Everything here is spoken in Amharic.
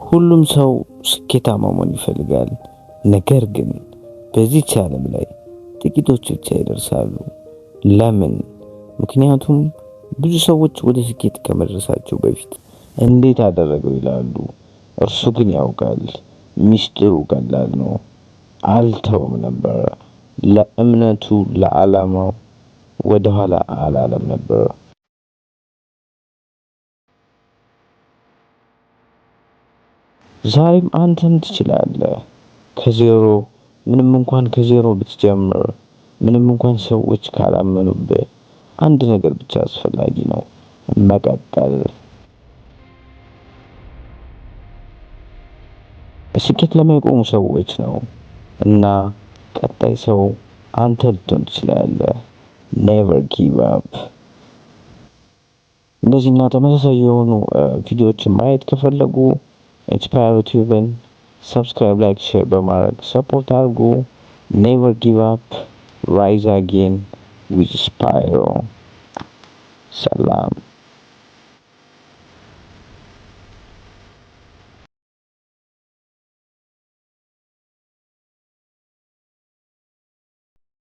ሁሉም ሰው ስኬታማ መሆን ይፈልጋል። ነገር ግን በዚህች ዓለም ላይ ጥቂቶች ብቻ ይደርሳሉ። ለምን? ምክንያቱም ብዙ ሰዎች ወደ ስኬት ከመድረሳቸው በፊት እንዴት አደረገው ይላሉ። እርሱ ግን ያውቃል። ሚስጥሩ ቀላል ነው። አልተውም ነበር። ለእምነቱ፣ ለዓላማው ወደ ኋላ አላለም ነበር። ዛሬም አንተም ትችላለህ። ከዜሮ ምንም እንኳን ከዜሮ ብትጀምር፣ ምንም እንኳን ሰዎች ካላመኑብህ፣ አንድ ነገር ብቻ አስፈላጊ ነው፤ መቀጠል። በስኬት ለሚቆሙ ሰዎች ነው እና ቀጣይ ሰው አንተ ልትሆን ትችላለህ። ኔቨር ጊቭ አፕ። እንደዚህና ተመሳሳይ የሆኑ ቪዲዮዎችን ማየት ከፈለጉ ኢንስፓየር ዩቲዩብን ሰብስክራይብ፣ ላይክ፣ ሼር በማድረግ ሰፖርት አድርጉ። ኔቨር ጊቭ አፕ ራይዝ አጌን ዊዝ ስፓይሮ። ሰላም።